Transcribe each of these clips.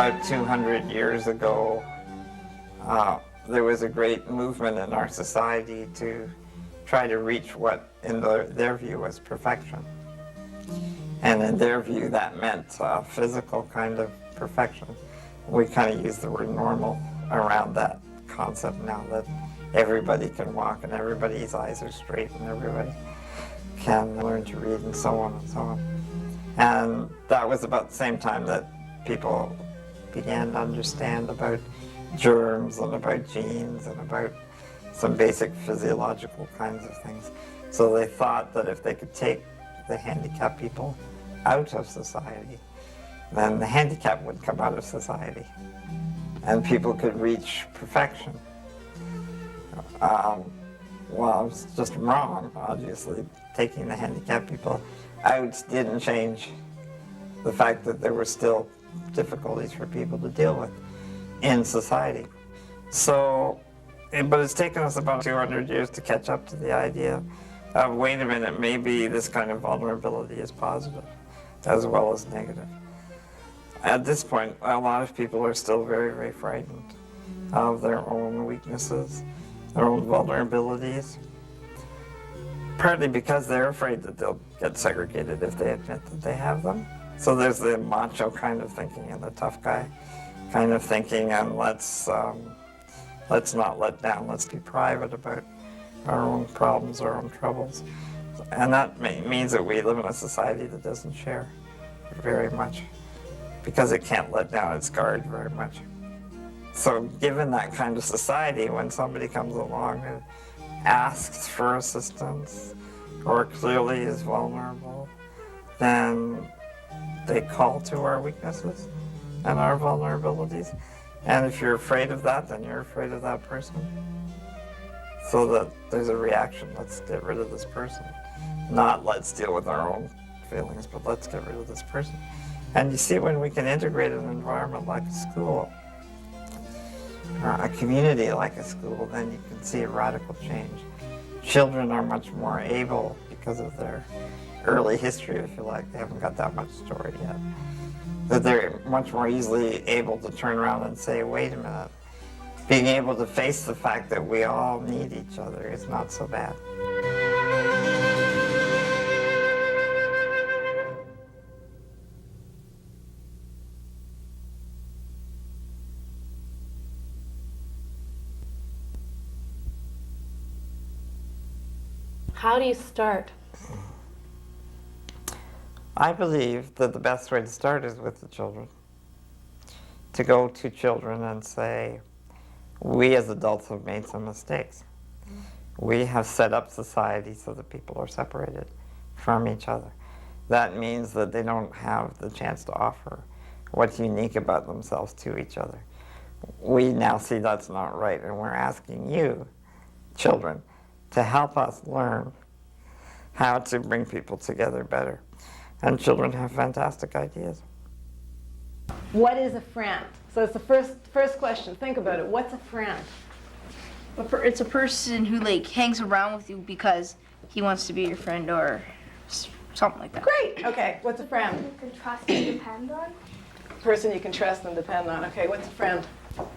About 200 years ago, there was a great movement in our society to try to reach what, in their view, was perfection. And in their view, that meant physical kind of perfection. We kind of use the word normal around that concept now, that everybody can walk and everybody's eyes are straight and everybody can learn to read and so on and so on. And that was about the same time that people began to understand about germs and about genes and about some basic physiological kinds of things. So they thought that if they could take the handicapped people out of society, then the handicap would come out of society and people could reach perfection. Well, I was just wrong, obviously. Taking the handicapped people out didn't change the fact that there were still difficulties for people to deal with in society. So, but it's taken us about 200 years to catch up to the idea of, wait a minute, maybe this kind of vulnerability is positive as well as negative. At this point, a lot of people are still very, very frightened of their own weaknesses, their own vulnerabilities, partly because they're afraid that they'll get segregated if they admit that they have them. So there's the macho kind of thinking and the tough guy kind of thinking, and let's not let down, let's be private about our own problems, our own troubles. And that means that we live in a society that doesn't share very much, because it can't let down its guard very much. So given that kind of society, when somebody comes along and asks for assistance or clearly is vulnerable, then they call to our weaknesses and our vulnerabilities. And if you're afraid of that, then you're afraid of that person. So that there's a reaction, let's get rid of this person. Not let's deal with our own feelings, but let's get rid of this person. And you see, when we can integrate an environment like a school, or a community like a school, then you can see a radical change. Children are much more able, because of their early history, if you like, they haven't got that much story yet, that they're much more easily able to turn around and say, wait a minute, being able to face the fact that we all need each other is not so bad. How do you start? I believe that the best way to start is with the children. To go to children and say, we as adults have made some mistakes. We have set up society so that people are separated from each other. That means that they don't have the chance to offer what's unique about themselves to each other. We now see that's not right, and we're asking you, children, to help us learn how to bring people together better. And children have fantastic ideas. What is a friend? So it's the first question. Think about it. What's a friend? It's a person who like hangs around with you because he wants to be your friend or something like that. Great. Okay. What's a friend? You can trust and depend on. A person you can trust and depend on. Okay. What's a friend?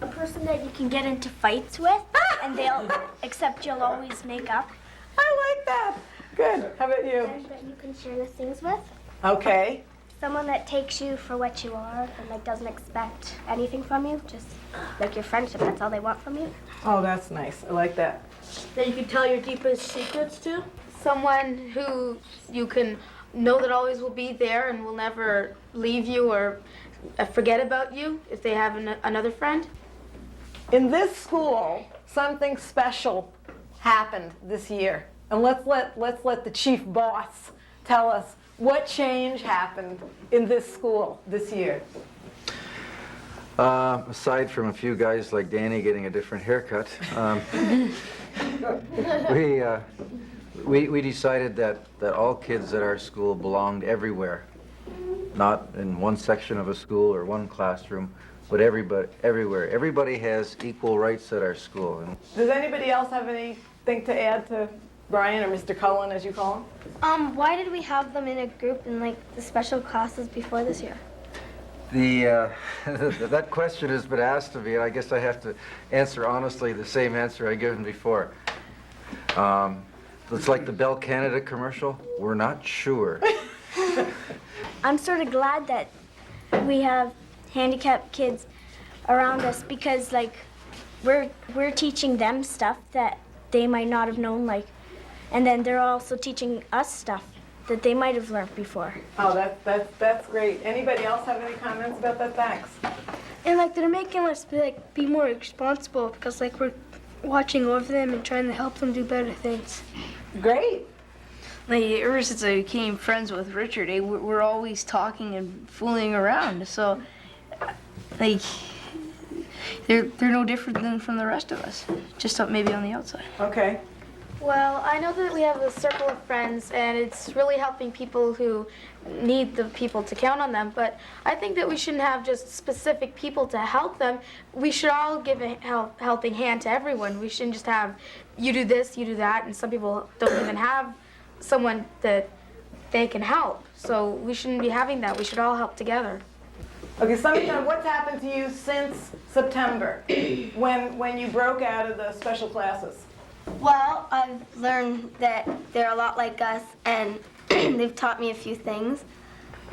A person that you can get into fights with, and they'll accept you'll always make up. I like that. Good. How about you? And that you can share the things with. Okay. Someone that takes you for what you are and like doesn't expect anything from you, just like your friendship. That's all they want from you. Oh, that's nice. I like that. That you can tell your deepest secrets to. Someone who you can know that always will be there and will never leave you or forget about you if they have another friend. In this school, something special happened this year. And let's let the chief boss tell us what change happened in this school this year. Aside from a few guys like Danny getting a different haircut, we decided that all kids at our school belonged everywhere, not in one section of a school or one classroom, but everywhere. Everybody has equal rights at our school. And does anybody else have anything to add to Brian, or Mr. Cullen, as you call him? Why did we have them in a group in like the special classes before this year? That question has been asked of me, and I guess I have to answer honestly the same answer I've given before. It's like the Bell Canada commercial. We're not sure. I'm sort of glad that we have handicapped kids around us because like we're teaching them stuff that they might not have known, like, and then they're also teaching us stuff that they might have learned before. Oh, that's great. Anybody else have any comments about that? Thanks. And like they're making us be more responsible because like we're watching over them and trying to help them do better things. Great. Like, ever since I became friends with Richard, we're always talking and fooling around. So, like, they're no different than from the rest of us, just maybe on the outside. Okay. Well, I know that we have a circle of friends, and it's really helping people who need the people to count on them. But I think that we shouldn't have just specific people to help them. We should all give a helping hand to everyone. We shouldn't just have you do this, you do that, and some people don't even have someone that they can help. So we shouldn't be having that. We should all help together. Okay, Samantha, what's happened to you since September, when you broke out of the special classes? Well, I've learned that they're a lot like us, and they've taught me a few things,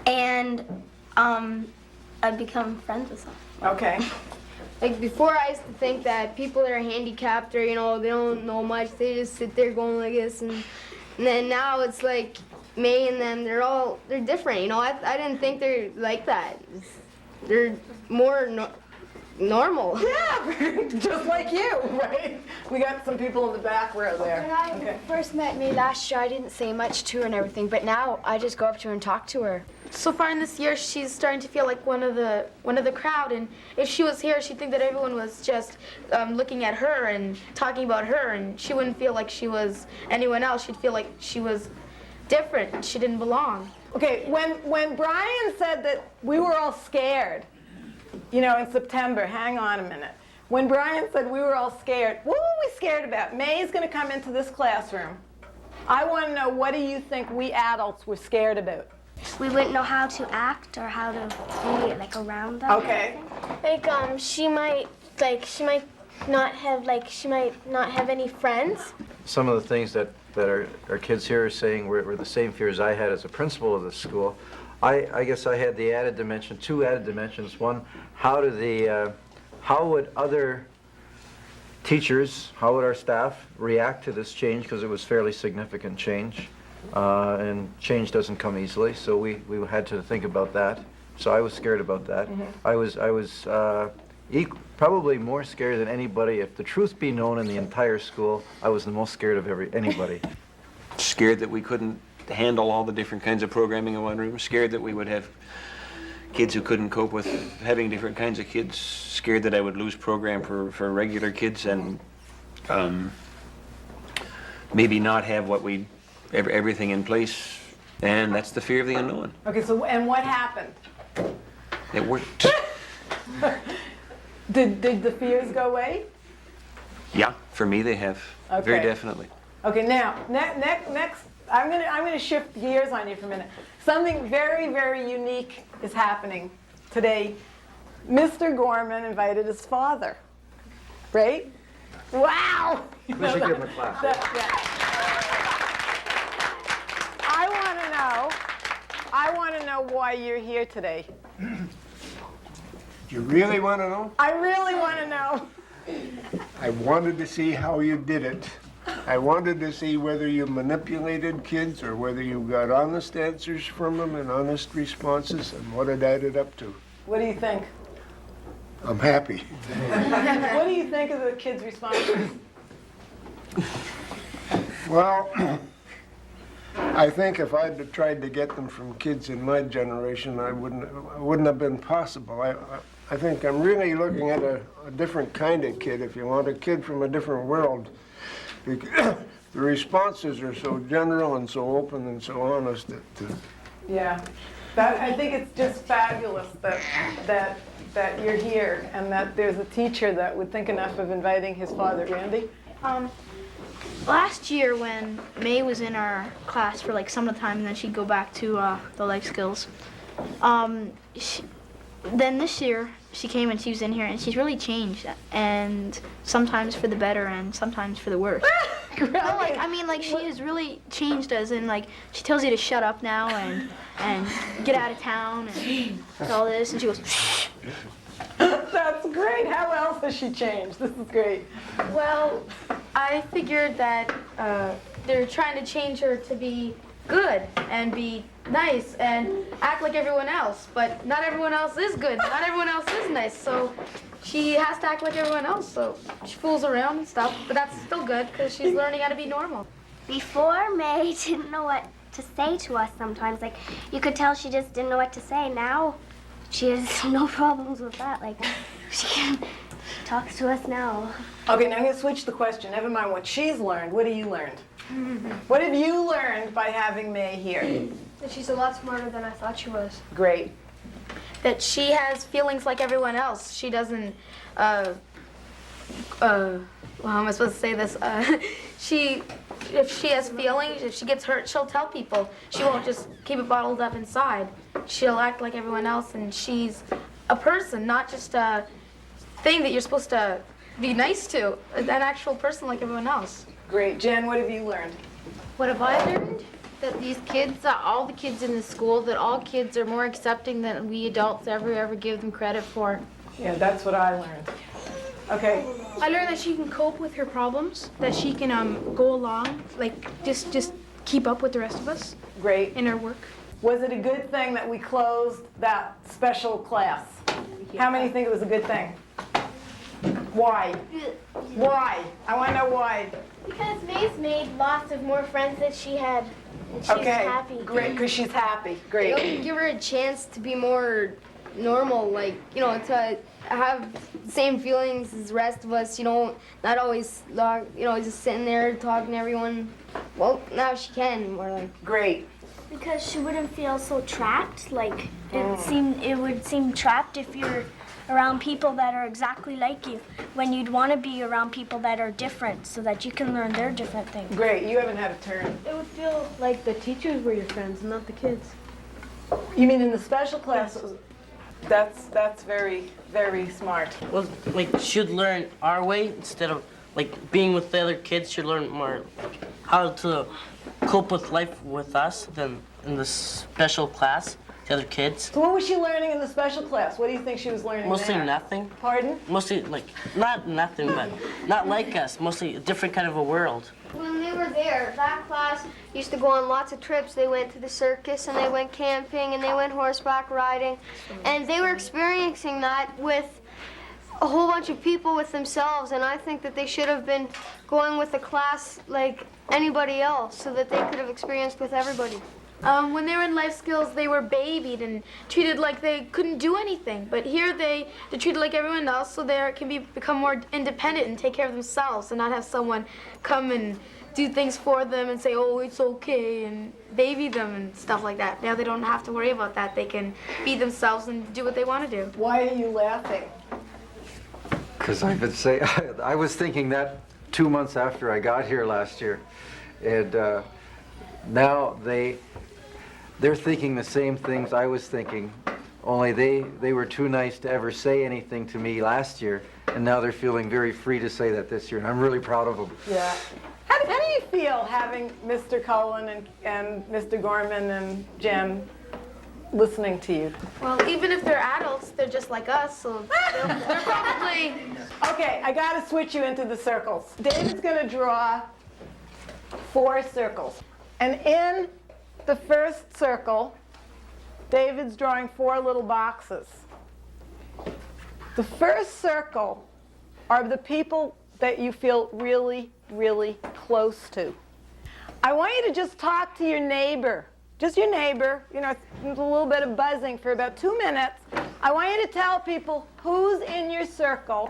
and I've become friends with them. Okay. Like before, I used to think that people that are handicapped or they don't know much. They just sit there going like this, and then now it's like May and them. They're different. I didn't think they're like that. They're more normal. Yeah, just like you, right? We got some people in the back row there. When I first met May last year, I didn't say much to her and everything, but now I just go up to her and talk to her. So far in this year, she's starting to feel like one of the crowd, and if she was here, she'd think that everyone was just looking at her and talking about her, and she wouldn't feel like she was anyone else. She'd feel like she was different and she didn't belong. Okay, when Brian said that we were all scared, in September, hang on a minute. When Brian said we were all scared, what were we scared about? May's going to come into this classroom. I want to know, what do you think we adults were scared about? We wouldn't know how to act or how to be like around them. Okay. Like she might not have any friends. Some of the things that our kids here are saying were the same fears I had as a principal of the school. I guess I had the added dimension, two added dimensions. One, how would other teachers, how would our staff react to this change, because it was fairly significant change, and change doesn't come easily, so we had to think about that. So I was scared about that. Mm-hmm. I was probably more scared than anybody. If the truth be known in the entire school, I was the most scared of anybody. Scared that we couldn't handle all the different kinds of programming in one room, scared that we would have kids who couldn't cope with having different kinds of kids, scared that I would lose program for regular kids, and maybe not have everything in place, and that's the fear of the unknown. Okay, and what happened? It worked. Did the fears go away? Yeah, for me they have, Okay. very definitely. Okay, now, next, I'm gonna shift gears on you for a minute. Something very, very unique is happening today. Mr. Gorman invited his father, right? Wow! We should give him a clap. I want to know why you're here today. You really want to know? I really want to know. I wanted to see how you did it. I wanted to see whether you manipulated kids or whether you got honest answers from them and honest responses and what it added up to. What do you think? I'm happy. What do you think of the kids' responses? Well, I think if I'd tried to get them from kids in my generation, it wouldn't have been possible. I think I'm really looking at a different kind of kid, if you want, a kid from a different world. The responses are so general and so open and so honest that Yeah, I think it's just fabulous that you're here and that there's a teacher that would think enough of inviting his father. Randy? Last year when May was in our class for like some of the time and then she'd go back to the life skills, then this year she came and she was in here and she's really changed, and sometimes for the better and sometimes for the worse. No, like I mean, like she has really changed, as in like she tells you to shut up now and get out of town and all this, and she goes. That's great. How else has she changed? This is great. Well, I figured that they're trying to change her to be good and be nice and act like everyone else, but not everyone else is good. Not everyone else is nice, so she has to act like everyone else. So she fools around and stuff, but that's still good because she's learning how to be normal. Before, May didn't know what to say to us sometimes. Like, you could tell she just didn't know what to say. Now, she has no problems with that. Like, she talks to us now. Okay, now I'm going to switch the question. Never mind what she's learned. What have you learned? What have you learned by having May here? That she's a lot smarter than I thought she was. Great. That she has feelings like everyone else. She doesn't, well, how am I supposed to say this? If she has feelings, if she gets hurt, she'll tell people. She won't just keep it bottled up inside. She'll act like everyone else, and she's a person, not just a thing that you're supposed to be nice to. An actual person like everyone else. Great. Jen, what have you learned? What have I learned? That these kids, that all the kids in the school, that all kids are more accepting than we adults ever give them credit for. Yeah, that's what I learned. Okay. I learned that she can cope with her problems, that she can go along, like just keep up with the rest of us. Great. In her work. Was it a good thing that we closed that special class? How many think it was a good thing? Why? Why? I want to know why. Because May's made lots of more friends than she had. And she's happy. Great, because she's happy. It'll Great. give her a chance to be more normal, like, you know, to have the same feelings as the rest of us, you know, not always, just sitting there talking to everyone. Well, now she can, more like. Great. Because she wouldn't feel so trapped. Like, it would seem trapped if you're around people that are exactly like you, when you'd want to be around people that are different so that you can learn their different things. Great. You haven't had a turn. It would feel like the teachers were your friends, not the kids. You mean in the special classes? That's very, very smart. Well, like, should learn our way instead of, like, being with the other kids. Should learn more how to cope with life with us than in the special class, the other kids. So what was she learning in the special class? What do you think she was learning Mostly there? nothing. Pardon? Mostly, like, not nothing, but not like us. Mostly a different kind of a world. When they were there, that class used to go on lots of trips. They went to the circus and they went camping and they went horseback riding. And they were experiencing that with a whole bunch of people with themselves. And I think that they should have been going with a class like anybody else so that they could have experienced with everybody. When they were in life skills, they were babied and treated like they couldn't do anything. But here they're treated like everyone else, so they can become more independent and take care of themselves and not have someone come and do things for them and say, oh, it's okay, and baby them and stuff like that. Now they don't have to worry about that. They can be themselves and do what they want to do. Why are you laughing? Because I was thinking that 2 months after I got here last year, and now they're thinking the same things I was thinking, only they were too nice to ever say anything to me last year, and now they're feeling very free to say that this year, and I'm really proud of them. Yeah. How do you feel having Mr. Cullen and Mr. Gorman and Jen listening to you? Well, even if they're adults, they're just like us, so they're probably... Okay, I got to switch you into the circles. David's going to draw 4 circles. And in the first circle, David's drawing 4 little boxes. The first circle are the people that you feel really, really close to. I want you to just talk to your neighbor, just your neighbor, you know, a little bit of buzzing for about 2 minutes. I want you to tell people who's in your circle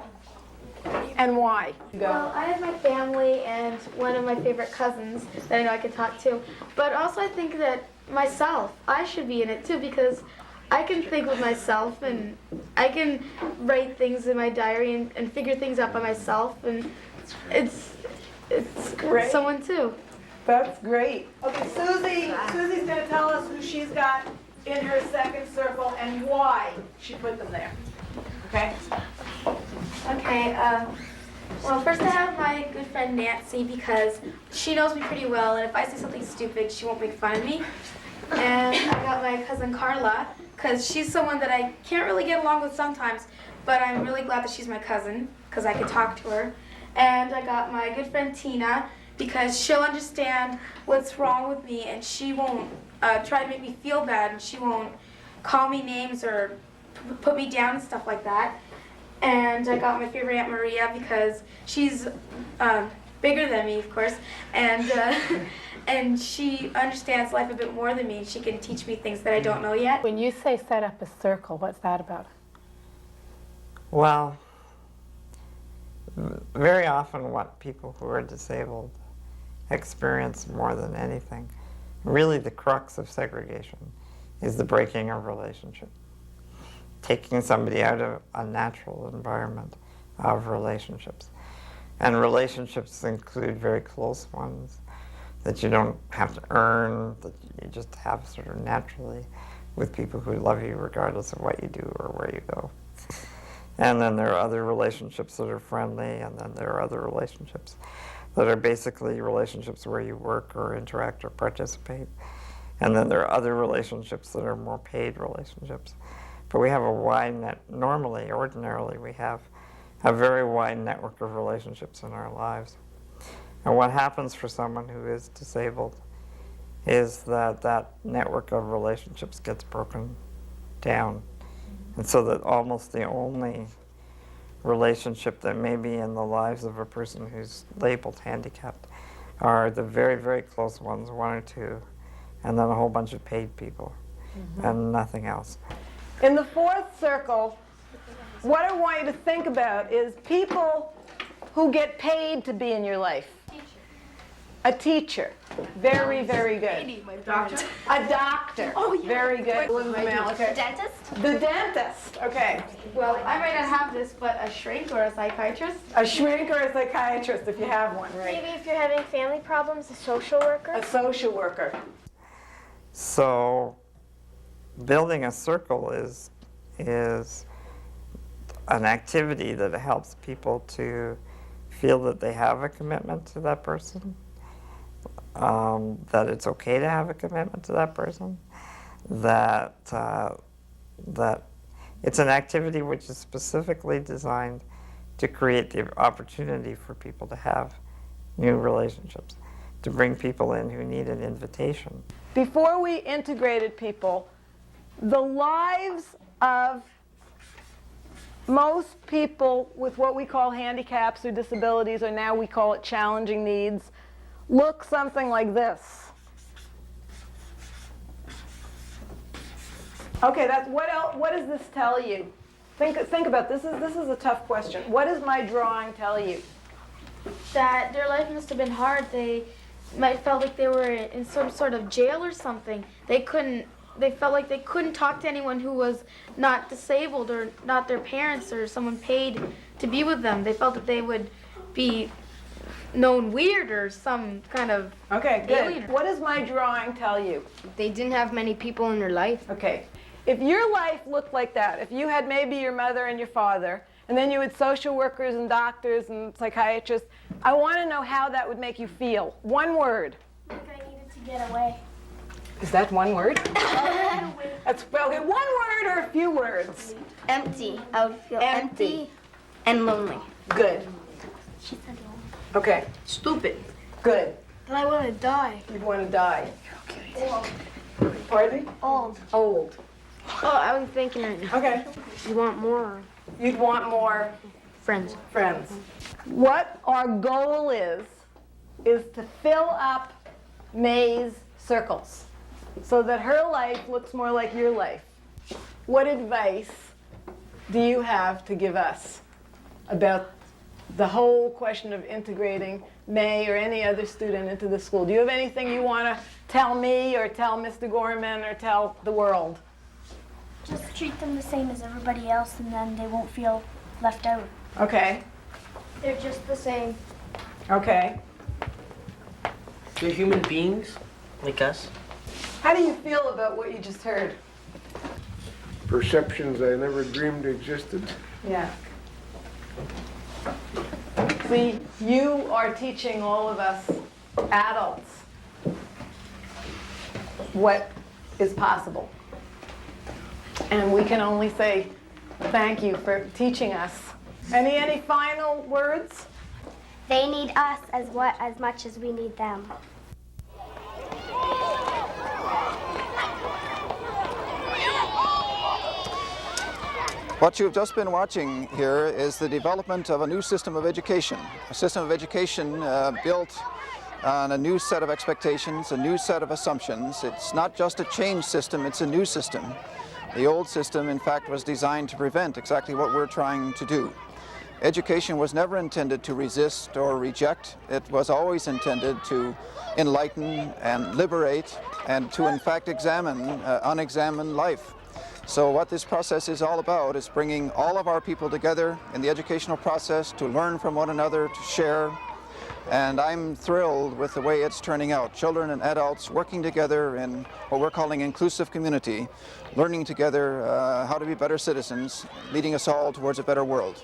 and why. Go. Well, I have my family and one of my favorite cousins that I know I can talk to. But also I think that I should be in it too, because I can think with myself and I can write things in my diary and figure things out by myself, and it's great. Someone too. That's great. Okay, Susie's going to tell us who she's got in her second circle and why she put them there. Okay? Okay, well, first I have my good friend Nancy because she knows me pretty well, and if I say something stupid, she won't make fun of me. And I got my cousin Carla because she's someone that I can't really get along with sometimes, but I'm really glad that she's my cousin because I can talk to her. And I got my good friend Tina because she'll understand what's wrong with me, and she won't try to make me feel bad, and she won't call me names or put me down and stuff like that. And I got my favorite Aunt Maria because she's bigger than me, of course, and and she understands life a bit more than me. She can teach me things that I don't know yet. When you say set up a circle, what's that about? Well, very often what people who are disabled experience more than anything, really the crux of segregation, is the breaking of relationship. Taking somebody out of a natural environment of relationships. And relationships include very close ones that you don't have to earn, that you just have sort of naturally with people who love you regardless of what you do or where you go. And then there are other relationships that are friendly, and then there are other relationships that are basically relationships where you work or interact or participate. And then there are other relationships that are more paid relationships. But we have a wide net, ordinarily, we have a very wide network of relationships in our lives. And what happens for someone who is disabled is that that network of relationships gets broken down. And so that almost the only relationship that may be in the lives of a person who's labeled handicapped are the very, very close ones, one or two, and then a whole bunch of paid people, and nothing else. In the fourth circle, what I want you to think about is people who get paid to be in your life. A teacher. Very, very good. My doctor. A doctor. Oh, yeah. Very good. Okay. Dentist? The dentist. Okay. Well, I might not have this, but a shrink or a psychiatrist. A shrink or a psychiatrist if you have one, right? Maybe if you're having family problems, a social worker? A social worker. So building a circle is an activity that helps people to feel that they have a commitment to that person, that it's okay to have a commitment to that person, that it's an activity which is specifically designed to create the opportunity for people to have new relationships, to bring people in who need an invitation. Before we integrated people, the lives of most people with what we call handicaps or disabilities, or now we call it challenging needs, look something like this. Okay, that's what else, what does this tell you? Think about this. This is a tough question. What does my drawing tell you? That their life must have been hard. They might felt like they were in some sort of jail or something. They felt like they couldn't talk to anyone who was not disabled or not their parents or someone paid to be with them. They felt that they would be known weird or some kind of Okay, good. alien. What does my drawing tell you? They didn't have many people in their life. Okay. If your life looked like that, if you had maybe your mother and your father, and then you had social workers and doctors and psychiatrists, I want to know how that would make you feel. One word. I think I needed to get away. Is that one word? That's okay. One word or a few words? Empty. I would feel Empty. empty and lonely. Good. She said lonely. Okay. Stupid. Good. Then I want to die. You'd want to die. Pardon? Old. Old. Oh, I was thinking right now. Okay. You want more You'd want more friends. friends. What our goal is to fill up May's circles so that her life looks more like your life. What advice do you have to give us about the whole question of integrating May or any other student into the school? Do you have anything you want to tell me or tell Mr. Gorman or tell the world? Just treat them the same as everybody else, and then they won't feel left out. Okay. They're just the same. Okay. They're human beings, like us. How do you feel about what you just heard? perceptions I never dreamed existed. Yeah. See, you are teaching all of us adults what is possible. And we can only say thank you for teaching us. Any final words? They need us as much as we need them. What you've just been watching here is the development of a new system of education. A system of education built on a new set of expectations, a new set of assumptions. It's not just a change system, it's a new system. The old system, in fact, was designed to prevent exactly what we're trying to do. Education was never intended to resist or reject. It was always intended to enlighten and liberate and to, in fact, examine unexamined life. So what this process is all about is bringing all of our people together in the educational process to learn from one another, to share. And I'm thrilled with the way it's turning out. Children and adults working together in what we're calling inclusive community, learning together how to be better citizens, leading us all towards a better world.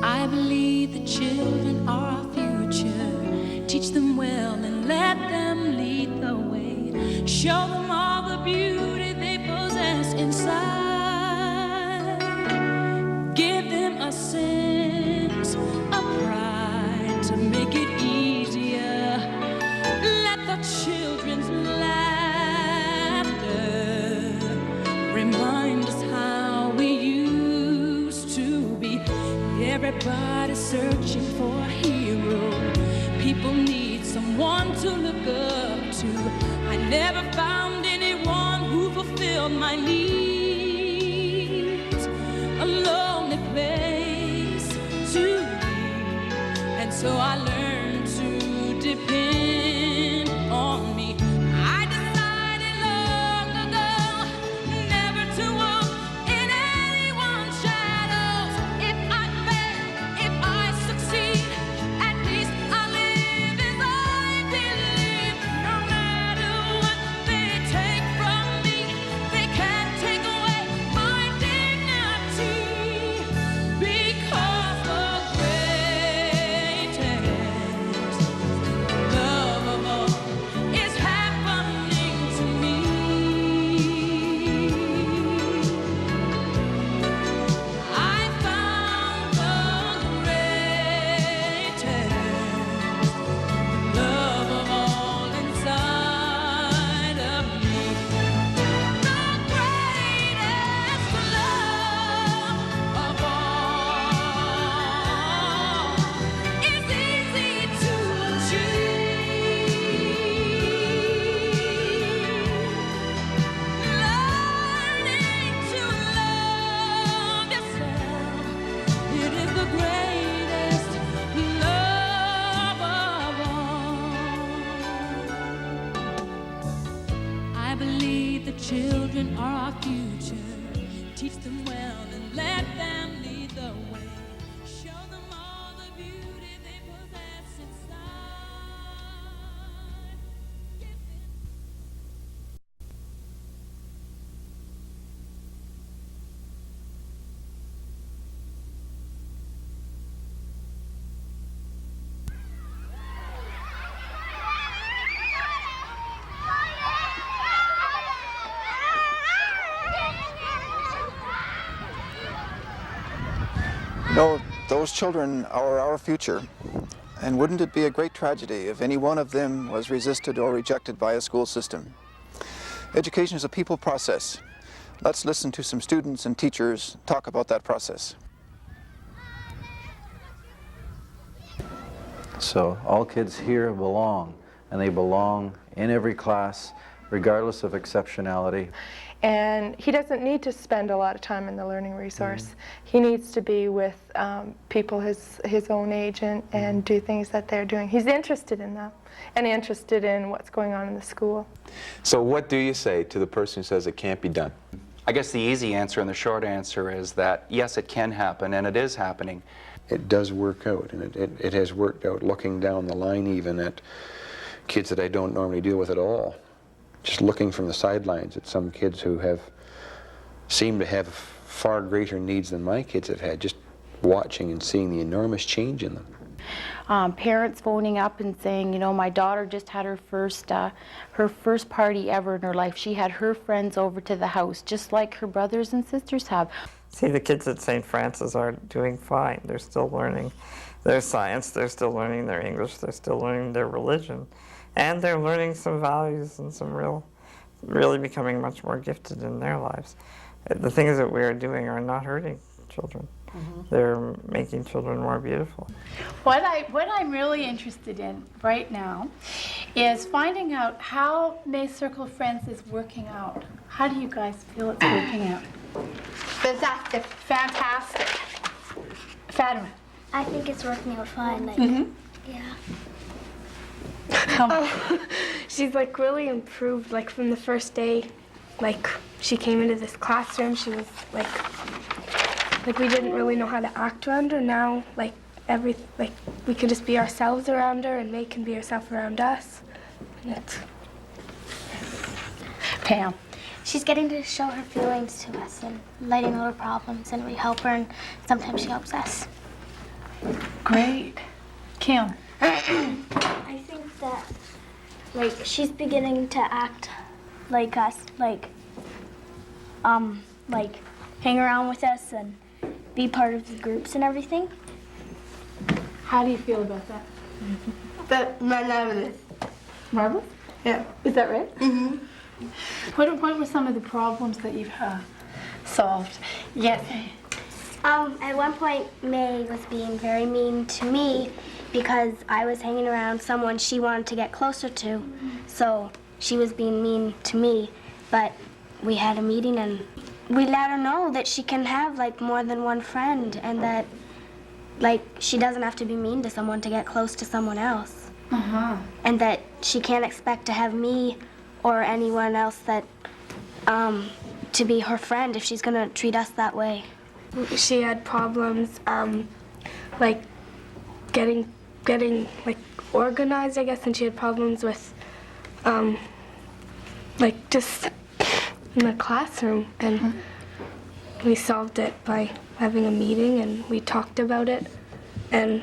I believe the children are our future. Teach them well and let them lead the way. Show them all the beauty they possess inside. Give them a sense of pride to make it easier. Let the children's laughter remind us how we used to be. Everybody's searching for a hero. People need someone to look up to. I never found anyone who fulfilled my needs. A lonely place to be. And so I learned to depend on me. I decided long ago never to walk in anyone's shadows. If I fail, if I succeed, at least I live as I believe. No matter what they take from me, they can't take away my dignity. Because the greatest love of all is happening to me. I found the greatest love of all inside of me. The greatest love of all is easy to achieve. Learning to love yourself, it is the greatest love of all. I believe the children are our future. Teach them well and let them lead the way. Show them all the beauty they possess inside. Give them You know, those children are our future. And wouldn't it be a great tragedy if any one of them was resisted or rejected by a school system? Education is a people process. Let's listen to some students and teachers talk about that process. So all kids here belong, and they belong in every class, regardless of exceptionality. And he doesn't need to spend a lot of time in the learning resource. He needs to be with people his own age and do things that they're doing. He's interested in that and interested in what's going on in the school. So what do you say to the person who says it can't be done? I guess the easy answer and the short answer is that yes, it can happen, and it is happening. It does work out, and it has worked out looking down the line even at kids that I don't normally deal with at all. Just looking from the sidelines at some kids who seem to have far greater needs than my kids have had, just watching and seeing the enormous change in them. Parents phoning up and saying, you know, my daughter just had her first party ever in her life. She had her friends over to the house, just like her brothers and sisters have. See, the kids at St. Francis are doing fine. They're still learning their science, they're still learning their English, they're still learning their religion, and they're learning some values and some really becoming much more gifted in their lives. The things that we are doing are not hurting children. They're making children more beautiful. What I'm really interested in right now is finding out how May Circle of Friends is working out. How do you guys feel it's working out? Fantastic. Fantastic. Fatima. I think it's working out fine. Like, yeah. She's like really improved, like from the first day. Like she came into this classroom, she was like we didn't really know how to act around her. Now like we can just be ourselves around her, and May can be herself around us. And it's Pam. She's getting to show her feelings to us and letting out her problems, and we help her, and sometimes she helps us. Great. Kim. I think that like she's beginning to act like us, like hang around with us and be part of the groups and everything. How do you feel about that? Marvelous. Marvelous? Yeah. Is that right? What were some of the problems that you've solved? Yes. At one point, May was being very mean to me because I was hanging around someone she wanted to get closer to. So she was being mean to me, but we had a meeting and we let her know that she can have like more than one friend, and that like she doesn't have to be mean to someone to get close to someone else. And that she can't expect to have me or anyone else that to be her friend if she's gonna treat us that way. She had problems like getting like organized, I guess, and she had problems with like just in the classroom, and we solved it by having a meeting and we talked about it, and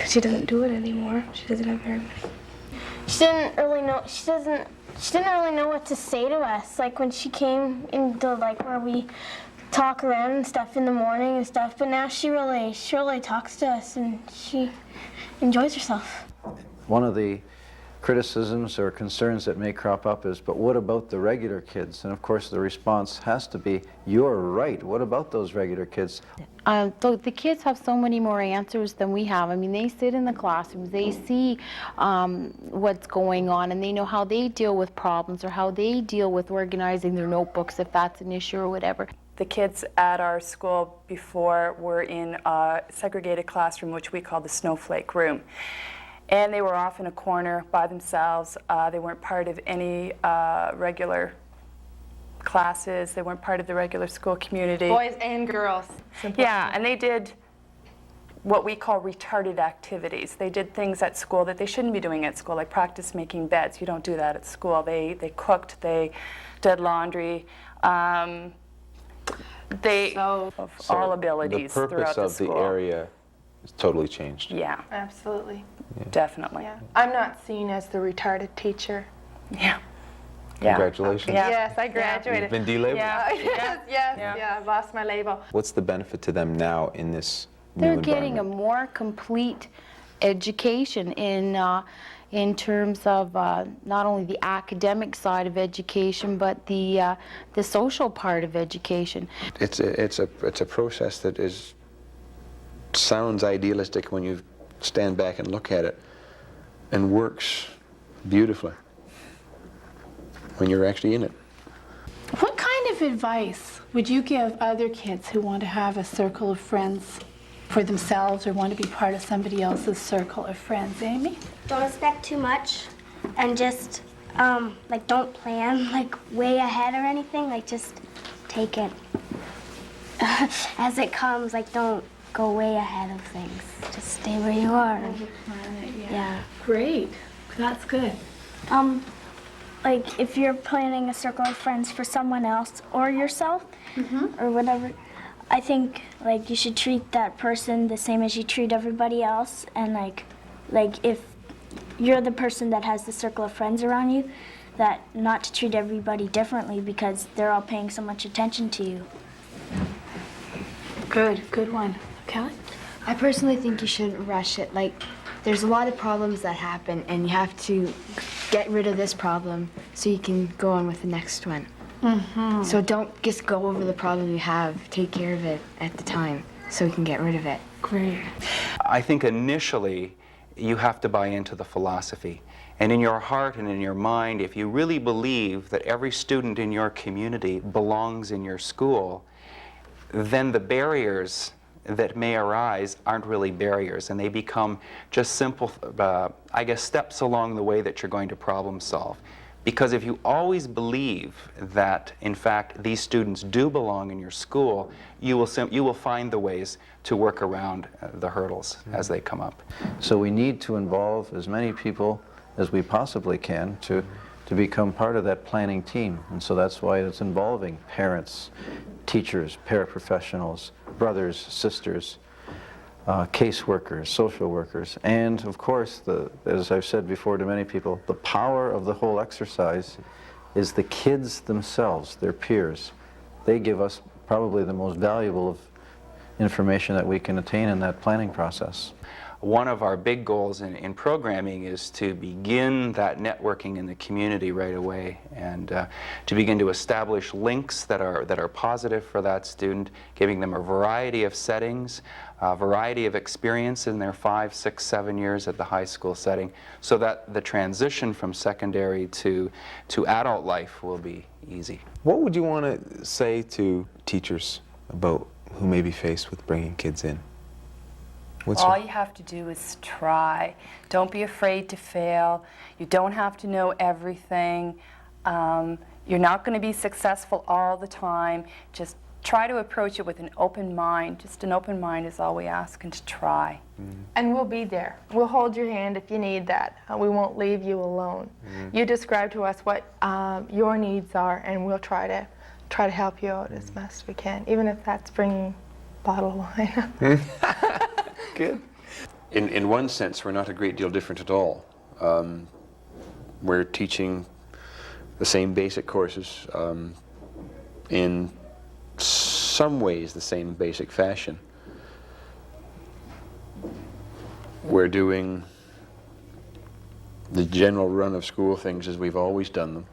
she doesn't do it anymore. She doesn't have very many. She didn't really know. She didn't really know what to say to us. Like when she came into like where we talk around and stuff in the morning and stuff. But now she really talks to us, and she enjoys herself. One of the criticisms or concerns that may crop up is, but what about the regular kids? And of course the response has to be, you're right, what about those regular kids? The kids have so many more answers than we have. I mean, they sit in the classrooms, they see what's going on, and they know how they deal with problems or how they deal with organizing their notebooks if that's an issue or whatever. The kids at our school before were in a segregated classroom, which we call the snowflake room. And they were off in a corner by themselves. They weren't part of any regular classes. They weren't part of the regular school community. Boys and girls. Yeah, and they did what we call retarded activities. They did things at school that they shouldn't be doing at school, like practice making beds. You don't do that at school. They cooked, they did laundry. All abilities the throughout purpose the of school. the area is totally changed. Yeah, Absolutely. definitely. Yeah. I'm not seen as the retarded teacher. Yeah. Congratulations. Yes, I graduated. You've been delabeled. Yeah, I lost my label. What's the benefit to them now in this new They're environment? getting a more complete education in terms of not only the academic side of education, but the social part of education. It's a process that sounds idealistic when you stand back and look at it, and works beautifully when you're actually in it. of advice would you give other kids who want to have a circle of friends for themselves or want to be part of somebody else's circle of friends? Amy? Don't expect too much, and just like don't plan like way ahead or anything. Like just take it as it comes. Like don't go way ahead of things. Just stay where you are. Yeah. Great. That's good. Like if you're planning a circle of friends for someone else or yourself or whatever, I think like you should treat that person the same as you treat everybody else. And like if you're the person that has the circle of friends around you, that not to treat everybody differently because they're all paying so much attention to you. Good one. Kelly? I personally think you shouldn't rush it. Like, there's a lot of problems that happen, and you have to get rid of this problem so you can go on with the next one. So don't just go over the problem you have. Take care of it at the time so you can get rid of it. Great. I think initially you have to buy into the philosophy. And in your heart and in your mind, if you really believe that every student in your community belongs in your school, then the barriers that may arise aren't really barriers, and they become just simple, I guess, steps along the way that you're going to problem solve. Because if you always believe that, in fact, these students do belong in your school, you will find the ways to work around the hurdles as they come up. So we need to involve as many people as we possibly can to become part of that planning team. And so that's why it's involving parents, teachers, paraprofessionals, brothers, sisters, caseworkers, social workers, and of course, as I've said before to many people, the power of the whole exercise is the kids themselves, their peers. They give us probably the most valuable of information that we can attain in that planning process. One of our big goals in programming is to begin that networking in the community right away, and to begin to establish links that are positive for that student, giving them a variety of settings, a variety of experience in their 5, 6, 7 years at the high school setting, so that the transition from secondary to adult life will be easy. What would you want to say to teachers about who may be faced with bringing kids in? All you have to do is try. Don't be afraid to fail. You don't have to know everything. You're not going to be successful all the time. Just try to approach it with an open mind. Just an open mind is all we ask, and to try. And we'll be there. We'll hold your hand if you need that. We won't leave you alone. You describe to us what your needs are, and we'll try to help you out as best we can, even if that's bringing bottled wine. Good. In one sense, we're not a great deal different at all. We're teaching the same basic courses in some ways the same basic fashion. We're doing the general run of school things as we've always done them.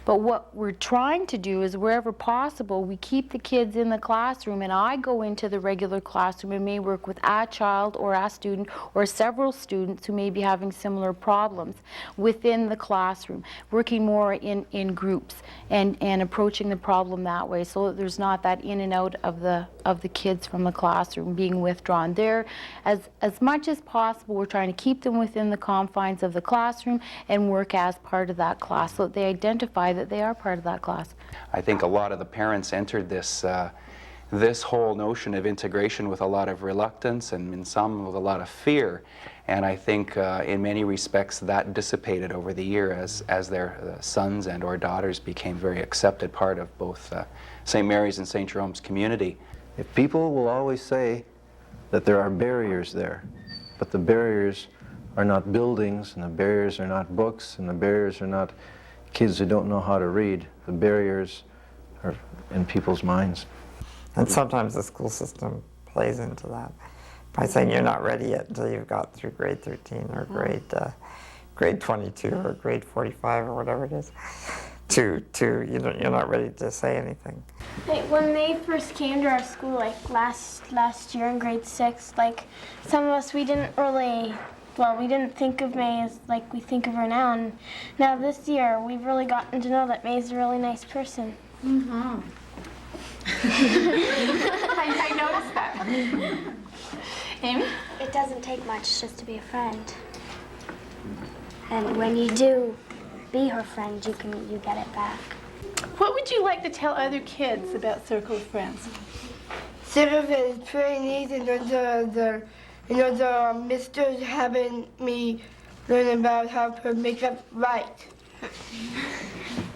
But what we're trying to do is, wherever possible, we keep the kids in the classroom, and I go into the regular classroom and may work with a child or a student or several students who may be having similar problems within the classroom, working more in groups and approaching the problem that way, so that there's not that in and out of the kids from the classroom being withdrawn. There, as much as possible, we're trying to keep them within the confines of the classroom and work as part of that class, so that they identify that they are part of that class. I think a lot of the parents entered this whole notion of integration with a lot of reluctance, and in some with a lot of fear. And I think in many respects that dissipated over the year as their sons and or daughters became very accepted part of both St. Mary's and St. Jerome's community. If people will always say that there are barriers there, but the barriers are not buildings, and the barriers are not books, and the barriers are not kids who don't know how to read. The barriers are in people's minds. And sometimes the school system plays into that by saying you're not ready yet until you've got through grade 13 or grade 22 or grade 45 or whatever it is. You're not ready to say anything. Like when they first came to our school, like last year in grade 6, like some of us, we didn't think of May as like we think of her now, and now this year we've really gotten to know that May's a really nice person. I noticed that. Amy? It doesn't take much just to be a friend. And when you do be her friend, you get it back. What would you like to tell other kids about Circle of Friends? Circle of Friends is very neat, and the misters having me learn about how to make up right.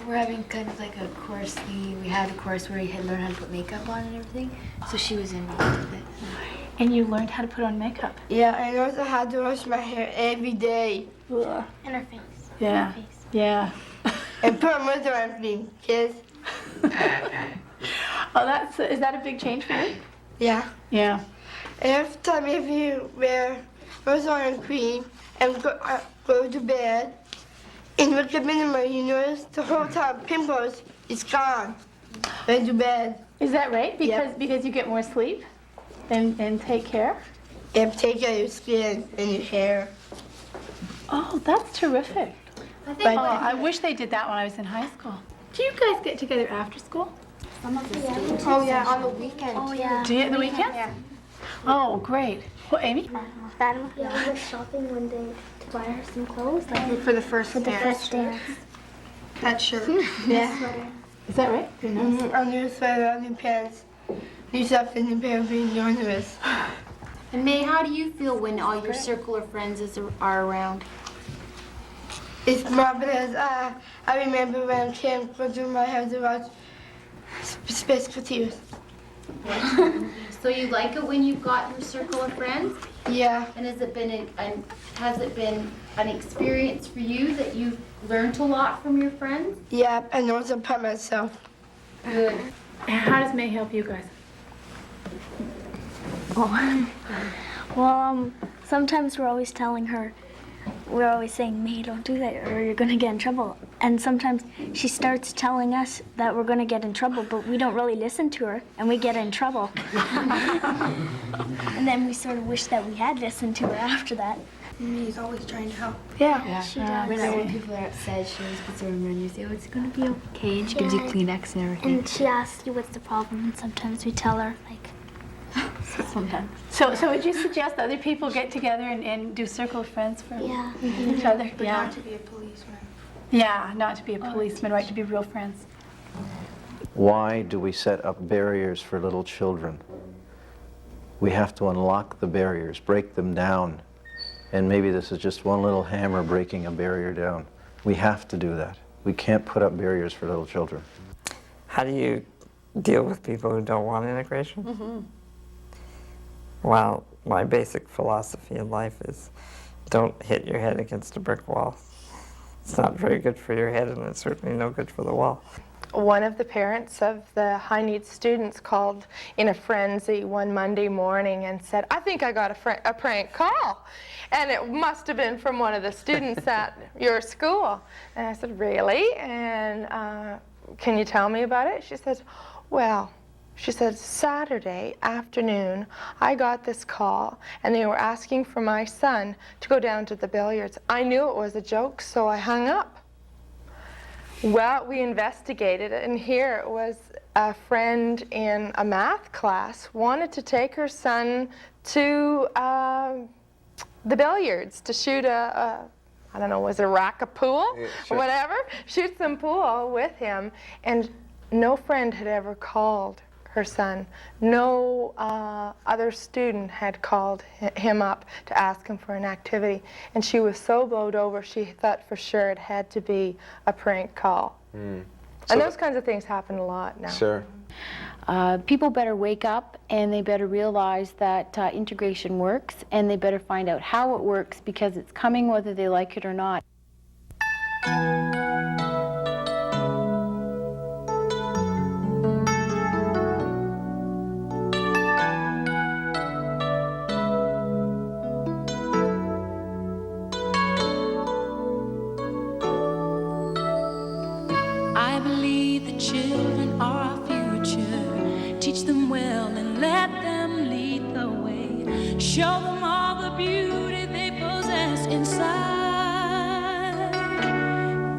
We're having kind of like a course thingy. We had a course where you had learned how to put makeup on and everything. So she was involved with it. And you learned how to put on makeup? Yeah, and also how to wash my hair every day. Ugh. And her face. Yeah. Yeah. And put moisturizer on me, kids. Oh, is that a big change for you? Yeah. Yeah. And every time if you wear moisturizer and cream and go to bed, and look at minimum, you notice the whole time pimples is gone. Went to bed. Is that right? Because you get more sleep and take care? And take care of your skin and your hair. Oh, that's terrific. I wish they did that when I was in high school. Do you guys get together after school? Oh yeah, on the weekend. Oh yeah. Do you at the weekend? Yeah. Oh, great. Well, Amy? Fatima went shopping one day to buy her some clothes. Like For the first dance. That shirt. Yeah. Is that right? A new sweater, a new pants, new stuff, and new pair of green underwears. And May, how do you feel when all your circle of friends are around? It's marvelous. I remember when Kim went to my house to watch Space Fatigue. So you like it when you've got your circle of friends? Yeah. And has it been an experience for you that you've learned a lot from your friends? Yeah, and also by myself. Good. And how does May help you guys? Well, sometimes we're always telling her, we're always saying, May, don't do that or you're gonna get in trouble. And sometimes she starts telling us that we're gonna get in trouble, but we don't really listen to her and we get in trouble. And then we sort of wish that we had listened to her after that. May's always trying to help. Yeah. She does. When people are upset, she always puts her arm around you and say, oh, it's going to be okay. And she gives you Kleenex and everything. And she asks you what's the problem, and sometimes we tell her, like, Sometimes. So would you suggest other people get together and do circle of friends for Yeah. each other? But Yeah. not to be a policeman. Yeah, not to be a policeman, right? To be real friends. Why do we set up barriers for little children? We have to unlock the barriers, break them down. And maybe this is just one little hammer breaking a barrier down. We have to do that. We can't put up barriers for little children. How do you deal with people who don't want integration? Well, my basic philosophy in life is don't hit your head against a brick wall. It's not very good for your head, and it's certainly no good for the wall. One of the parents of the high needs students called in a frenzy one Monday morning and said, I think I got a prank call. And it must have been from one of the students at your school. And I said, really? And can you tell me about it? She said, well, she said, Saturday afternoon, I got this call, and they were asking for my son to go down to the billiards. I knew it was a joke, so I hung up. Well, we investigated it, and here it was a friend in a math class wanted to take her son to the billiards to shoot I don't know, was it a rack of pool? Yeah, or sure. whatever? Shoot some pool with him. And no friend had ever called her son. No other student had called him up to ask him for an activity. And she was so bowled over, she thought for sure it had to be a prank call. Mm. And those kinds of things happen a lot now. Sure. People better wake up and they better realize that integration works, and they better find out how it works, because it's coming whether they like it or not. I believe the children are our future. Teach them well and let them lead the way. Show them all the beauty they possess inside.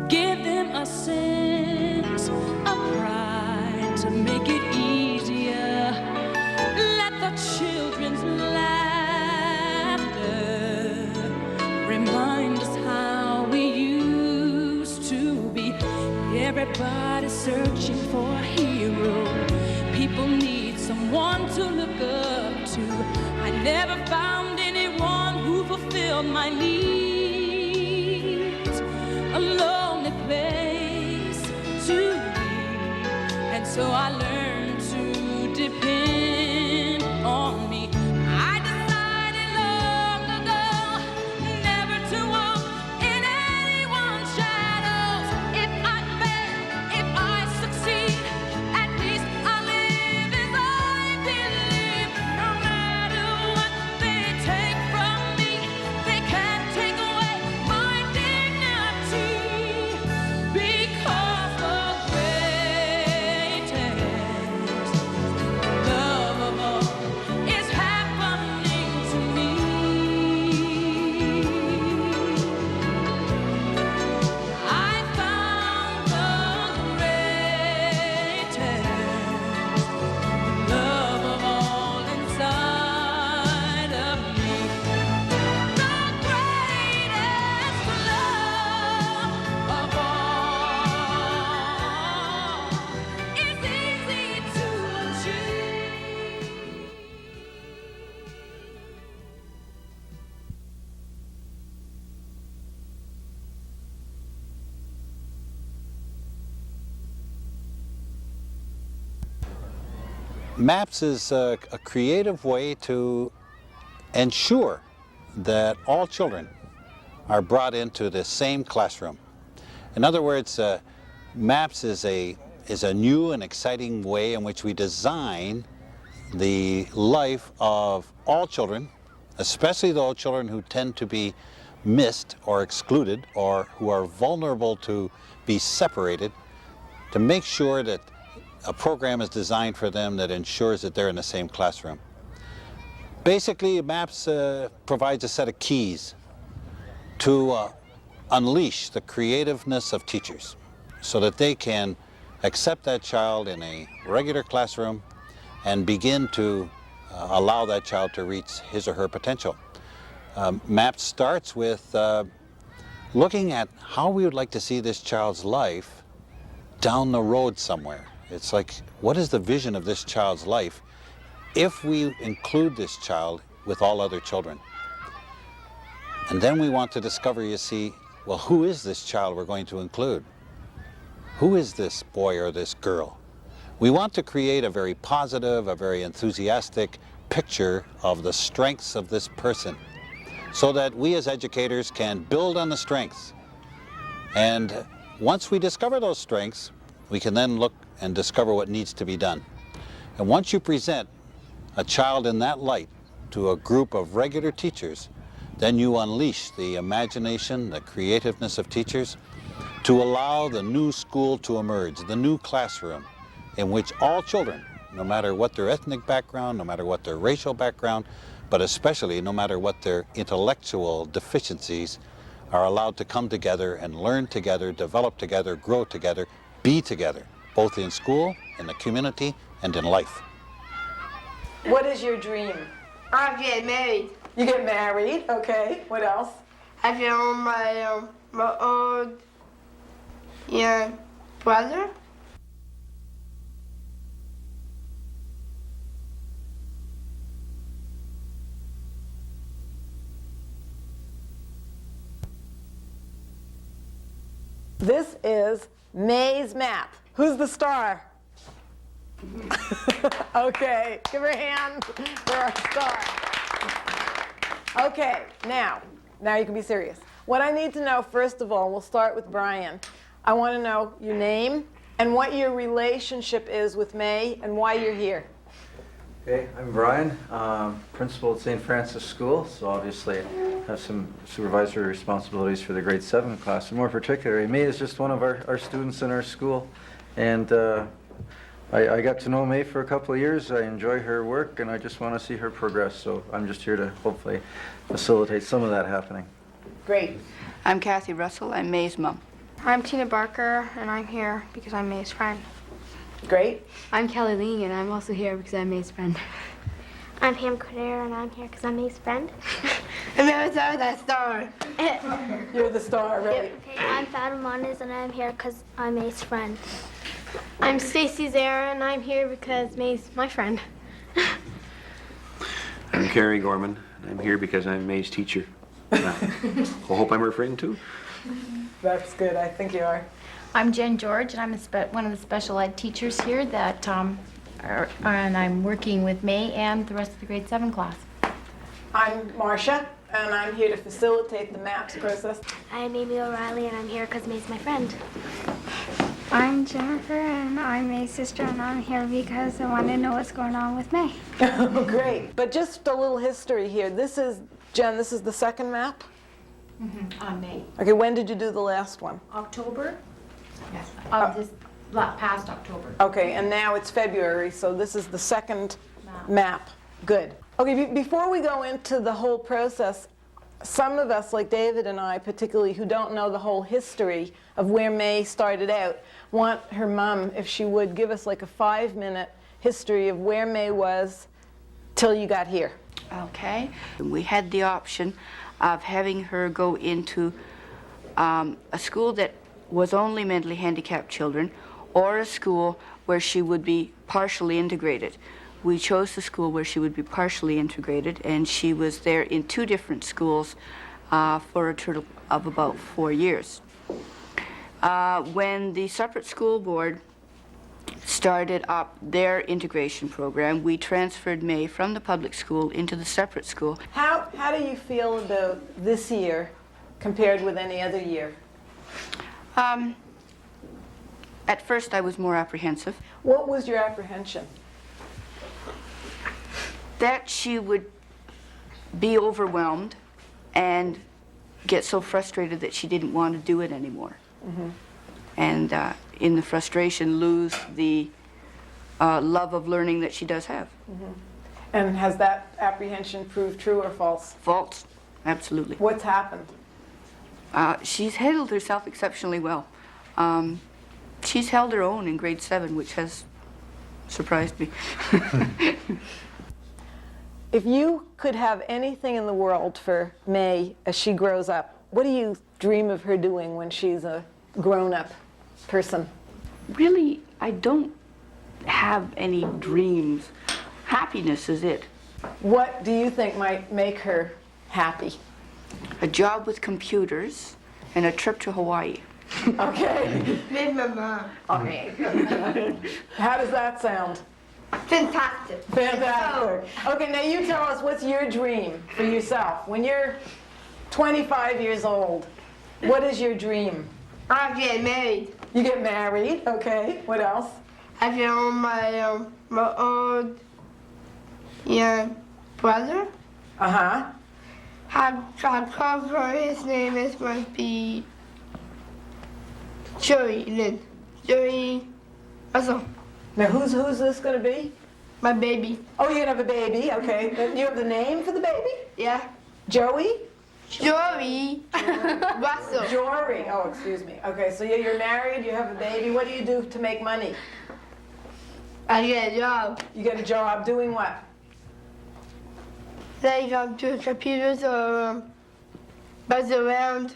Give them a sense of pride to make it easy look up to. I never found anyone who fulfilled my needs. A lonely place to be, and so I learned to depend on me. I decided long ago never to walk in anyone's shadows. If I fail, if I succeed, at least I live as I believe. No matter what they take from me, they can't take away my dignity. Because the greatest love of all is happening to me. I found the greatest love of all inside of me. The greatest love of all is easy to achieve. MAPS is a creative way to ensure that all children are brought into the same classroom. In other words, MAPS is a new and exciting way in which we design the life of all children, especially those children who tend to be missed or excluded or who are vulnerable to be separated, to make sure that a program is designed for them that ensures that they're in the same classroom. Basically, MAPS provides a set of keys to unleash the creativeness of teachers so that they can accept that child in a regular classroom and begin to allow that child to reach his or her potential. MAPS starts with looking at how we would like to see this child's life down the road somewhere. It's like, what is the vision of this child's life if we include this child with all other children? And then we want to discover, you see, well, who is this child we're going to include? Who is this boy or this girl? We want to create a very positive, a very enthusiastic picture of the strengths of this person so that we as educators can build on the strengths. And once we discover those strengths, we can then look and discover what needs to be done. And once you present a child in that light to a group of regular teachers, then you unleash the imagination, the creativeness of teachers to allow the new school to emerge, the new classroom in which all children, no matter what their ethnic background, no matter what their racial background, but especially no matter what their intellectual deficiencies, are allowed to come together and learn together, develop together, grow together, be together, both in school, in the community, and in life. What is your dream? I get married. You get married, okay. What else? I feel my old brother. This is May's map. Who's the star? Okay, give her a hand for our star. Okay, now you can be serious. What I need to know, first of all, we'll start with Brian. I want to know your name and what your relationship is with May and why you're here. Okay, I'm Brian, principal at St. Francis School, so obviously I have some supervisory responsibilities for the grade 7 class. And more particularly, May is just one of our students in our school, and I got to know May for a couple of years. I enjoy her work, and I just want to see her progress, so I'm just here to hopefully facilitate some of that happening. Great. I'm Kathy Russell. I'm May's mom. I'm Tina Barker, and I'm here because I'm May's friend. Great. I'm Kelly Ling, and I'm also here because I'm May's friend. I'm Pam Cordero, and I'm here because I'm May's friend. And I was that star. You're the star, right? I'm Fatima Manes, and I'm here because I'm May's friend. I'm Stacy Zara, and I'm here because May's my friend. Kerry Gorman, and I'm here because I'm May's teacher. I hope I'm her friend too. That's good. I think you are. I'm Jen George, and I'm one of the special ed teachers here that, and I'm working with May and the rest of the grade 7 class. I'm Marcia, and I'm here to facilitate the MAPS process. I'm Amy O'Reilly, and I'm here because May's my friend. I'm Jennifer, and I'm May's sister, and I'm here because I want to know what's going on with May. Oh, great. But just a little history here. This is, Jen, this is the second map? On May. Okay, when did you do the last one? October? Yes. Of this past October. Okay, and now it's February, so this is the second map. Good. Okay, before we go into the whole process, some of us, like David and I particularly, who don't know the whole history of where May started out, want her mom, if she would, give us like a 5-minute history of where May was till you got here. Okay. We had the option of having her go into a school that was only mentally handicapped children, or a school where she would be partially integrated. We chose the school where she would be partially integrated, and she was there in 2 different schools for a total of about 4 years. When the separate school board started up their integration program, we transferred May from the public school into the separate school. How do you feel about this year compared with any other year? At first I was more apprehensive. What was your apprehension? That she would be overwhelmed and get so frustrated that she didn't want to do it anymore. And in the frustration lose the love of learning that she does have. And has that apprehension proved true or false? False, absolutely. What's happened? She's handled herself exceptionally well. She's held her own in grade 7, which has surprised me. If you could have anything in the world for May as she grows up, what do you dream of her doing when she's a grown-up person? Really, I don't have any dreams. Happiness is it. What do you think might make her happy? A job with computers and a trip to Hawaii. Okay. With my mom. Okay. How does that sound? Fantastic. Fantastic. Okay, now you tell us, what's your dream for yourself? When you're 25 years old, what is your dream? I get married. You get married, okay. What else? I found my old brother. Uh-huh. I'd call for his name must be Joey Lynn. Joey Russell. Now who's this gonna be? My baby. Oh, you're gonna have a baby, okay. You have the name for the baby? Yeah. Joey? Joey Russell. Jory, oh, excuse me. Okay, so you're married, you have a baby. What do you do to make money? I get a job. You get a job doing what? Like do computers or buzz around,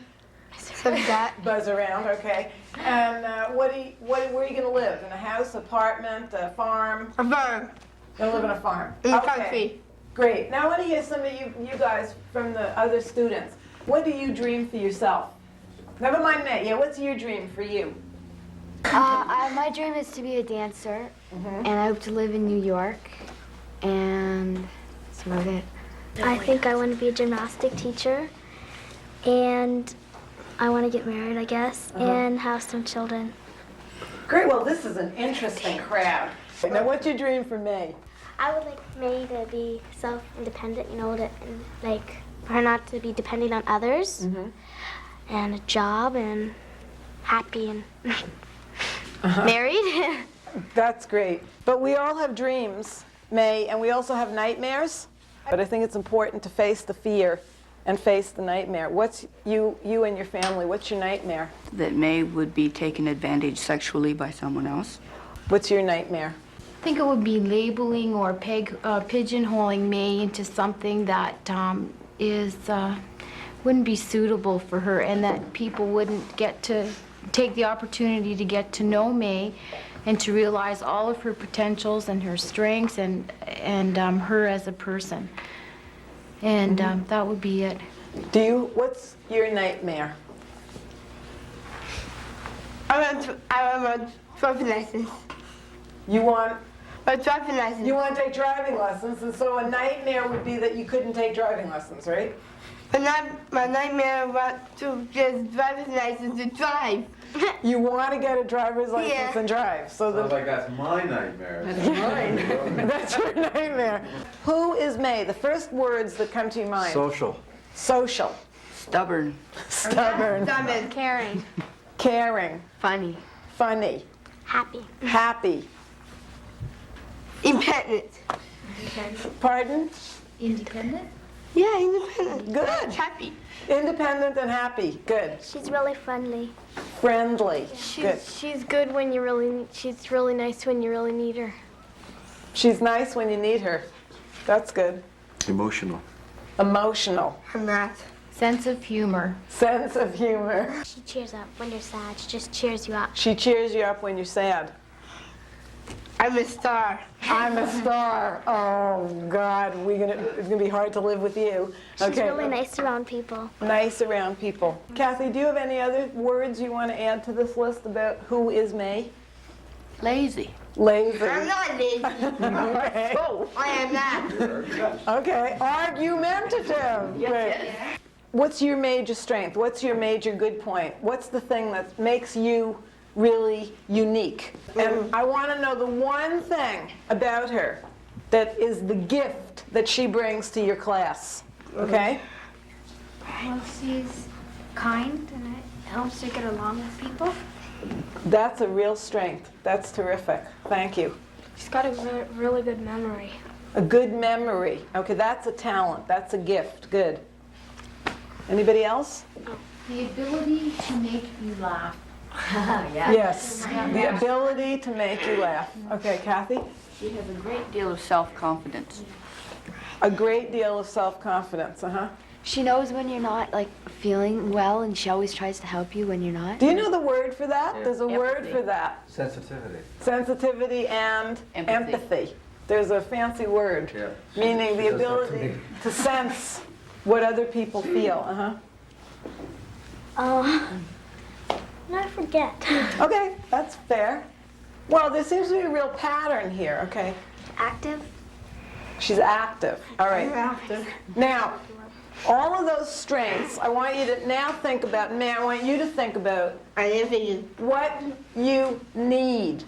stuff like that. Buzz around, okay. And where are you gonna live? In a house, apartment, a farm? A farm. You'll live in a farm. In the Okay. country. Great. Now I want to hear some of you guys from the other students. What do you dream for yourself? Never mind that. Yeah, what's your dream for you? My dream is to be a dancer, and I hope to live in New York, and that's about it. I think I want to be a gymnastic teacher, and I want to get married, I guess, and have some children. Great. Well, this is an interesting crowd. Now, what's your dream for May? I would like May to be self-independent, like for her not to be depending on others, and a job, and happy, and married. That's great. But we all have dreams, May, and we also have nightmares. But I think it's important to face the fear and face the nightmare. What's you and your family, what's your nightmare? That May would be taken advantage sexually by someone else. What's your nightmare? I think it would be labeling or pigeonholing May into something that wouldn't be suitable for her, and that people wouldn't get to take the opportunity to get to know May and to realize all of her potentials and her strengths and her as a person. And that would be it. What's your nightmare? I want driving license. You want a driving license. You want to take driving lessons, and so a nightmare would be that you couldn't take driving lessons, right? My nightmare was to get driver's license to drive. You want to get a driver's license and drive. So Sounds like that's my nightmare. That's mine. That's your nightmare. Who is May? The first words that come to your mind. Social. Social. Stubborn. Stubborn. Stubborn. Caring. Caring. Funny. Funny. Happy. Happy. Independent. Pardon? Independent? Yeah, independent. Good. Happy. Independent and happy. Good. She's really friendly. Friendly. Good. She's good when she's really nice when you really need her. She's nice when you need her. That's good. Emotional. Emotional. I'm not. Sense of humor. Sense of humor. She cheers up when you're sad. She just cheers you up. She cheers you up when you're sad. I'm a star. I'm a star. Oh God, it's gonna be hard to live with you. She's Okay. really nice around people. Nice around people. Kathy, do you have any other words you want to add to this list about who is May? Lazy. Lazy. I'm not lazy. Okay. I am not. Okay. Argumentative. Great. What's your major strength? What's your major good point? What's the thing that makes you really unique? And I want to know the one thing about her that is the gift that she brings to your class. Okay? Well, she's kind and it helps her get along with people. That's a real strength. That's terrific. Thank you. She's got a really good memory. A good memory. Okay, that's a talent. That's a gift. Good. Anybody else? The ability to make you laugh. Yes. The ability to make you laugh. Okay, Kathy? She has a great deal of self-confidence. A great deal of self-confidence. Uh-huh. She knows when you're not like feeling well, and she always tries to help you when you're not. Do you know the word for that? Yeah. There's a word for that. Sensitivity. Sensitivity and empathy. There's a fancy word, Yeah. meaning She the does that to ability me. to sense what other people feel. Uh-huh. I forget. Okay, that's fair. Well, there seems to be a real pattern here. Okay. Active. She's active. All right. Now, all of those strengths, I want you to now think about, I want you to think about what you need.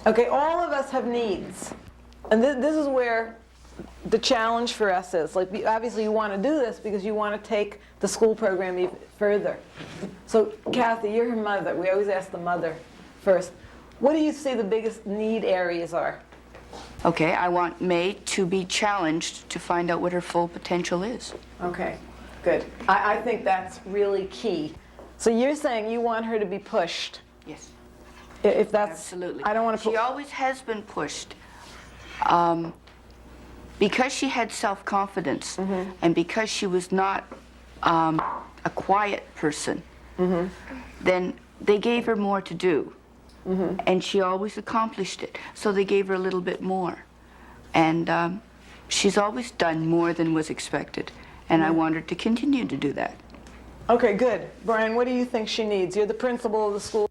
Okay, all of us have needs. And this is where the challenge for us is. Like, obviously you want to do this because you want to take the school program even further. So, Kathy, you're her mother. We always ask the mother first. What do you see the biggest need areas are? Okay, I want May to be challenged to find out what her full potential is. Okay, good. I think that's really key. So you're saying you want her to be pushed? Yes. If that's Absolutely. I don't want to put. She always has been pushed. Because she had self-confidence and because she was not a quiet person, then they gave her more to do. And she always accomplished it. So they gave her a little bit more. And she's always done more than was expected. And I want her to continue to do that. Okay, good. Brian, what do you think she needs? You're the principal of the school.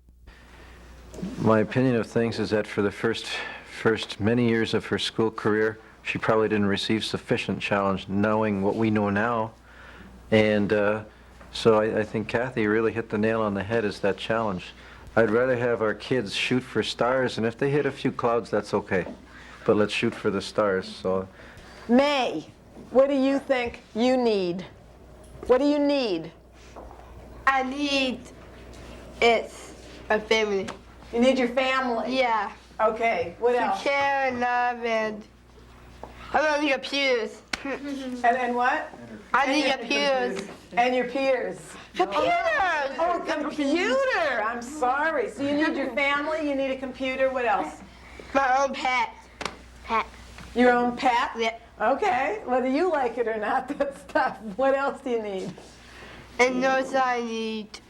My opinion of things is that for the first many years of her school career, she probably didn't receive sufficient challenge knowing what we know now. And so I think Kathy really hit the nail on the head is that challenge. I'd rather have our kids shoot for stars, and if they hit a few clouds, that's okay. But let's shoot for the stars. So, May, what do you think you need? What do you need? I need a family. You need your family? Yeah. Okay, what else? To care and love and I need computers. And what? I need computers. And your peers. Computers! Oh, computer! I'm sorry. So you need your family, you need a computer, what else? My own pet. Pet. Your own pet? Yeah. Okay, whether you like it or not, that's tough. What else do you need? And those I need.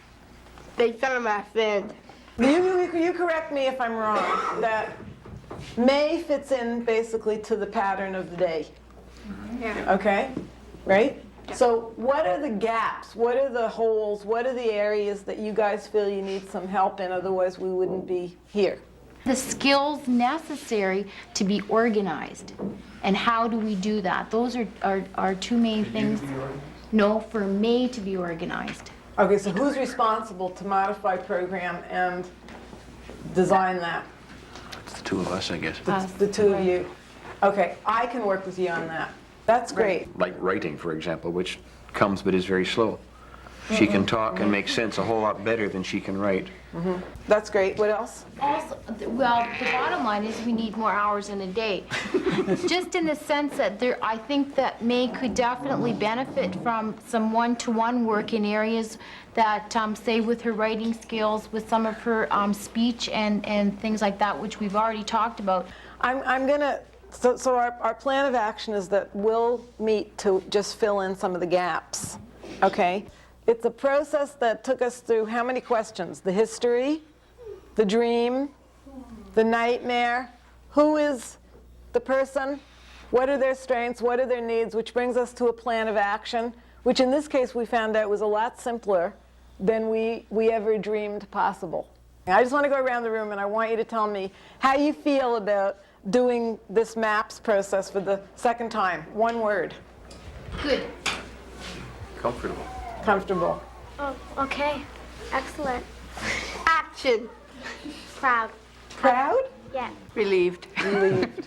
They found my friend. You correct me if I'm wrong, that May fits in basically to the pattern of the day. Yeah. Okay? right? So what are the gaps? What are the holes? What are the areas that you guys feel you need some help in? Otherwise, we wouldn't be here. The skills necessary to be organized. And how do we do that? Those are two main things. No, for May to be organized. Okay, so who's responsible to modify program and design that? It's the two of us, I guess. The two of you. Okay, I can work with you on that. That's great. Like writing, for example, which comes but is very slow. She can talk and make sense a whole lot better than she can write. That's great. What else? Also, well, the bottom line is we need more hours in a day. Just in the sense that I think that May could definitely benefit from some one-to-one work in areas that, say, with her writing skills, with some of her speech and things like that, which we've already talked about. I'm gonna, so our plan of action is that we'll meet to just fill in some of the gaps, okay? It's a process that took us through how many questions? The history, the dream, the nightmare. Who is the person? What are their strengths? What are their needs? Which brings us to a plan of action, which in this case we found out was a lot simpler than we ever dreamed possible. I just want to go around the room and I want you to tell me how you feel about doing this MAPS process for the second time. One word. Good. Comfortable. Comfortable. Oh, okay. Excellent. Action. Proud. Proud? Yeah. Relieved. Relieved.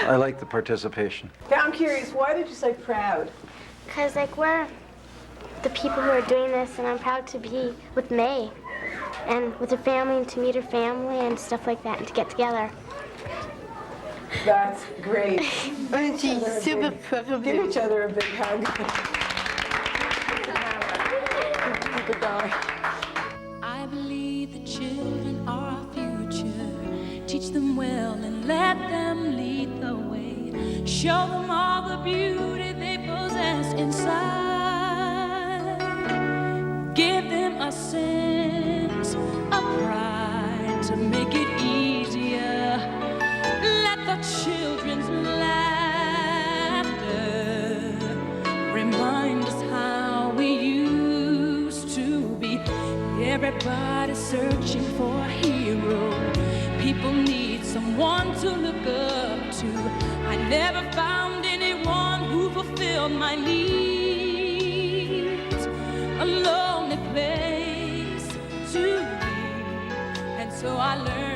I like the participation. Okay, I'm curious, why did you say proud? Because, like, we're the people who are doing this, and I'm proud to be with May and with her family and to meet her family and stuff like that and to get together. That's great. Super proud. Give each other a big hug. Keep it going. I believe the children are our future. Teach them well and let them lead the way. Show them all the beauty they possess inside. Give them a sense of pride to make it easier. Let the children's laughter remind us how we used to be. Everybody's searching for a hero. People need someone to look up to. I never found anyone who fulfilled my needs. A lonely place to be, and so I learned